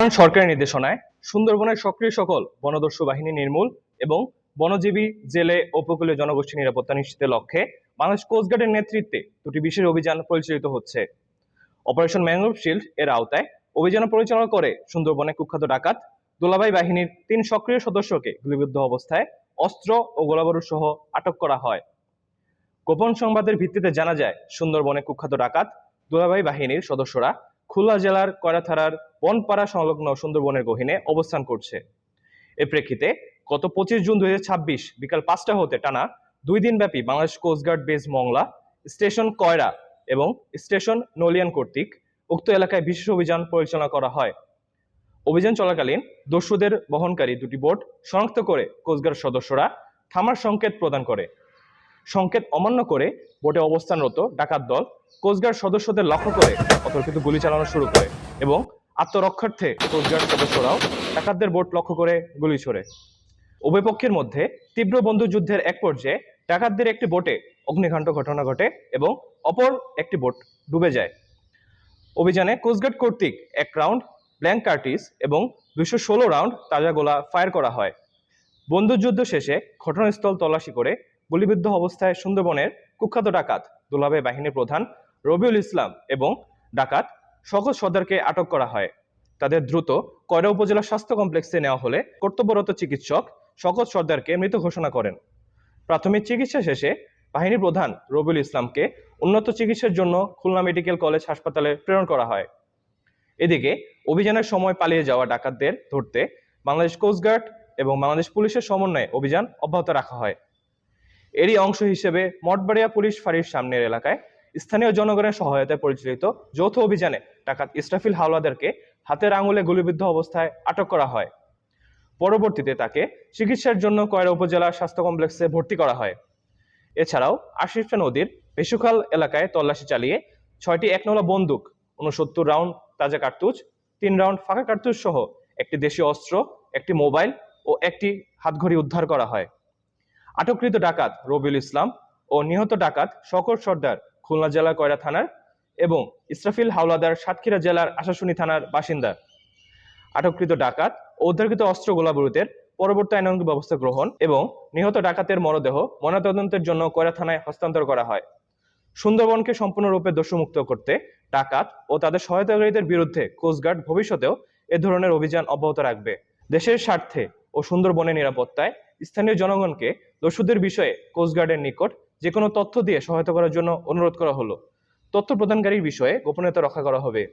বর্তমান সরকারের নির্দেশনায় সুন্দরবনের সক্রিয় সকল বনদস্যু বাহিনী নির্মূল এবং বনজীবী, জেলে ও উপকূলীয় জনগোষ্ঠীর নিরাপত্তা নিশ্চিতের লক্ষ্যে বাংলাদেশ কোস্টগার্ডের নেতৃত্বে দুটি বিশেষ অভিযান পরিচালিত হচ্ছে। অপারেশন ম্যানগ্রোভ শিল্ড এর আওতায় অভিযান পরিচালনা করে সুন্দরবনে কুখ্যাত ডাকাত দুলাভাই বাহিনীর ৩ সক্রিয় সদস্যকে গুলিবিদ্ধ অবস্থায় অস্ত্র ও গোলাবারুদ সহ আটক করা হয়। গোপন সংবাদের ভিত্তিতে জানা যায়, সুন্দরবনে কুখ্যাত ডাকাত দুলাভাই বাহিনীর সদস্যরা খুলনা জেলার কয়রা থানার বনপাড়া সংলগ্ন সুন্দরবনের গহীনে অবস্থান করছে। এর প্রেক্ষিতে গত ২৫ জুন ২০২৬ বিকাল ৫টা হতে টানা ২ দিনব্যাপী Bangladesh coast guard base Mongla, station Koyra এবং স্টেশন নলিয়ান কর্তৃক উক্ত এলাকায় বিশেষ অভিযান পরিচালনা করা হয়। অভিযান চলাকালীন দস্যুদের বহনকারী দুটি বোট শনাক্ত করে কোস্টগার্ড সদস্যরা থামার সংকেত প্রদান করে। সংকেত অমান্য করে বোটে অবস্থানরত ডাকাত দল কোস্টগার্ড সদস্যদের লক্ষ্য করে অতর্কিত গুলি চালানো শুরু করে এবং আত্মরক্ষার্থে কোস্টগার্ড সদস্যরাও ডাকাতদের বোট লক্ষ্য করে গুলি ছোড়ে। উভয় পক্ষের মধ্যে তীব্র বন্দুকযুদ্ধের এক পর্যায়ে ডাকাতদের একটি বোটে অগ্নিকাণ্ড ঘটনা ঘটে এবং অপর একটি বোট ডুবে যায়। অভিযানে কোস্টগার্ড কর্তৃক ১ রাউন্ড ব্ল্যাঙ্ক কার্টিজ এবং ২১৬ রাউন্ড তাজা গোলা ফায়ার করা হয়। বন্দুকযুদ্ধ শেষে ঘটনাস্থল তল্লাশি করে গুলিবিদ্ধ অবস্থায় সুন্দরবনের কুখ্যাত ডাকাত দুলাভাই বাহিনীর প্রধান রবিউল ইসলাম এবং ডাকাত শওকত সর্দারকে আটক করা হয়। তাদের দ্রুত কয়রা উপজেলা স্বাস্থ্য কমপ্লেক্সে নেওয়া হলে কর্তব্যরত চিকিৎসক শওকত সর্দারকে মৃত ঘোষণা করেন। প্রাথমিক চিকিৎসা শেষে বাহিনী প্রধান রবিউল ইসলামকে উন্নত চিকিৎসার জন্য খুলনা মেডিকেল কলেজ হাসপাতালে প্রেরণ করা হয়। এদিকে অভিযানের সময় পালিয়ে যাওয়া ডাকাতদের ধরতে বাংলাদেশ কোস্টগার্ড এবং বাংলাদেশ পুলিশের সমন্বয়ে অভিযান অব্যাহত রাখা হয়। এরই অংশ হিসেবে মঠবাড়িয়া পুলিশ ফাঁড়ির সামনের এলাকায় স্থানীয় জনগণের সহায়তায় পরিচালিত যৌথ অভিযানে ডাকাত ইসরাফিল হাওলাদারকে হাতের আঙুলে গুলিবিদ্ধ অবস্থায় আটক করা হয়। পরবর্তীতে তাকে চিকিৎসার জন্য কয়রা উপজেলা স্বাস্থ্য কমপ্লেক্সে ভর্তি করা হয়। এছাড়াও আশিফা নদীর বেশুখাল এলাকায় তল্লাশি চালিয়ে ৬টি ১নলা বন্দুক, ৬৯ রাউন্ড তাজা কার্তুজ, ৩ রাউন্ড ফাঁকা কার্তুজ সহ একটি দেশীয় অস্ত্র, একটি মোবাইল ও একটি হাতঘড়ি উদ্ধার করা হয়। আটককৃত ডাকাত রবিউল ইসলাম ও নিহত ডাকাত শওকত সর্দার খুলনা জেলার কয়রা থানার এবং ইসরাফিল হাওলাদার সাতক্ষীরা জেলার আশাশুনি থানার বাসিন্দা। আটককৃত ডাকাত ও উদ্ধারকৃত অস্ত্র গোলাবারুদের পরবর্তী আইনানুগ ব্যবস্থা গ্রহণ এবং নিহত ডাকাতের মরদেহ ময়নাতদন্তের জন্য কয়রা থানায় হস্তান্তর করা হয়। সুন্দরবনকে সম্পূর্ণরূপে দস্যুমুক্ত করতে ডাকাত ও তাদের সহায়তাকারীদের বিরুদ্ধে কোস্টগার্ড ভবিষ্যতেও এ ধরনের অভিযান অব্যাহত রাখবে। দেশের স্বার্থে ও সুন্দরবনের নিরাপত্তায় স্থানীয় জনগণকে দস্যুদের বিষয়ে কোস্টগার্ডের নিকট যে কোনো তথ্য দিয়ে সহায়তা করার জন্য অনুরোধ করা হলো। তথ্য প্রদানকারীর বিষয়ে গোপনীয়তা রক্ষা করা হবে।